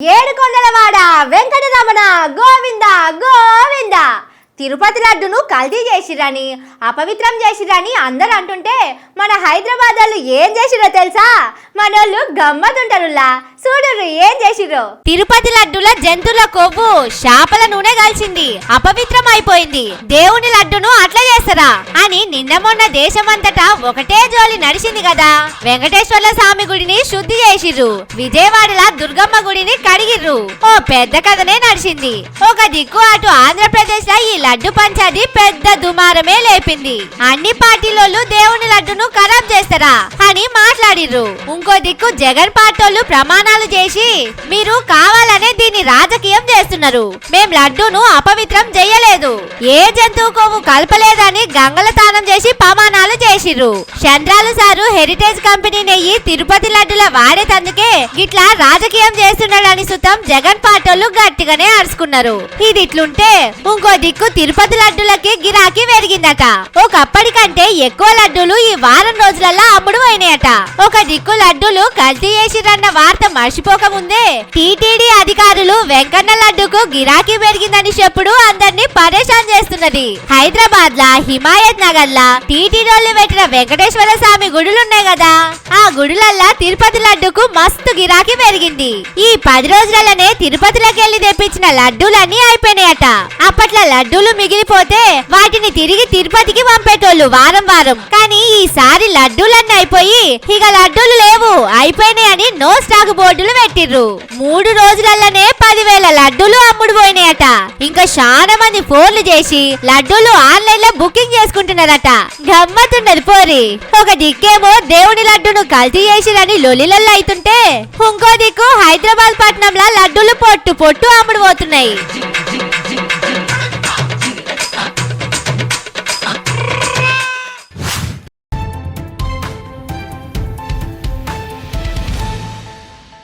ఏడుకొండలవాడ వెంకటరమణ గోవింద గోవింద. తిరుపతి లడ్డును కల్తీ చేసిరని అపవిత్రం చేసిరని అందరు అంటుంటే మన హైదరాబాద్ వాళ్ళు ఏం చేసిరో తెలుసా? మనోళ్ళు గమ్మతుంటారులా. చూడురు ఏం చేసిరో. తిరుపతి లడ్డుల జంతువుల కొవ్వు శాపల నూనె కలిసింది, అపవిత్రం అయిపోయింది. దేవుని లడ్డును అట్లా చేస్తారా అని నిన్న మొన్న దేశమంతటా ఒకటే జోలి నడిచింది కదా. వెంకటేశ్వర్ల స్వామి గుడిని శుద్ధి చేసిర్రు, విజయవాడల దుర్గమ్మ గుడిని కడిగిర్రు. ఓ పెద్ద కథనే నడిచింది. ఒక దిక్కు అటు ఆంధ్రప్రదేశ్ లో ఈ లడ్డు పంచాది పెద్ద దుమారమే లేపింది. అన్ని పార్టీలోళ్ళు దేవుని లడ్డును ఖరాబ్ చేస్తారా అని మాట్లాడిర్రు. ఇంకో దిక్కు జగన్ పార్టీలు ప్రమాణాలు చేసి మీరు కావాలనే దీన్ని రాజకీయం చేస్తున్నారు, మేం లడ్డును అపవిత్రం చేయలేదు, ఏ జంతువు కొవ్వు కలపలేదని గంగల తానం చేసి ప్రమాణాలు చేసిర్రు. చంద్రాలు సారు హెరిటేజ్ కంపెనీ నెయ్యి తిరుపతి లడ్డుల వాడేతందుకే గిట్లా రాజకీయం చేస్తున్నాడని సుతం జగన్ పార్టీలు గట్టిగానే అరుచుకున్నారు. ఇది ఇట్లుంటే ఇంకో దిక్కు తిరుపతి లడ్డులకి గిరాకీ పెరిగిందట. ఒకప్పటికంటే ఎక్కువ లడ్డూలు ఈ వారం రోజులలో అమ్ముడు అయినాయట. ఒక దిక్కు లడ్డూలు కల్తీ చేసిరన్న వార్త మర్చిపోక ముందే టీటీడీ అధికారులు వెంకన్న లడ్డుకు గిరాకీ పెరిగిందని చెప్పుడు అందరినీ పరేషాన్ చేస్తున్నది. హైదరాబాద్ లా హిమాయత్ నగర్ లా టీటీడీలు పెట్టిన వెంకటేశ్వర స్వామి గుడులున్నాయి కదా, ఆ గుడులల్లా తిరుపతి లడ్డుకు మస్తు గిరాకీ పెరిగింది. ఈ 10 రోజులనే తిరుపతిలోకి వెళ్లి తెప్పించిన లడ్డూలన్నీ అయిపోయినాయట. అప్పట్లో లడ్డూలు మిగిలిపోతే వాటిని తిరిగి తిరుపతికి పంపేటోళ్ళు వారం వారం. కానీ ఈసారి లడ్డూలన్నీ అయిపోయి ఇక లడ్డూలు లేవు, అయిపోయినాయని నో స్టాక్ బోర్డులు పెట్టిర్రు. 3 రోజులలోనే 10,000 లడ్డూలు అమ్ముడు పోయినాయట. ఇంకా చాలా మంది ఫోన్లు చేసి లడ్డూలు ఆన్లైన్ లో బుకింగ్ చేసుకుంటున్నారట. గమ్మత్తున్నది పోరి. ఒక దిక్కేమో దేవుని లడ్డును కల్తీ చేసిరని లొలిలల్లో అవుతుంటే ఇంకో దిక్కు హైదరాబాద్ పట్టణంలో లడ్డూలు పొట్టు పొట్టు అమ్ముడు పోతున్నాయి.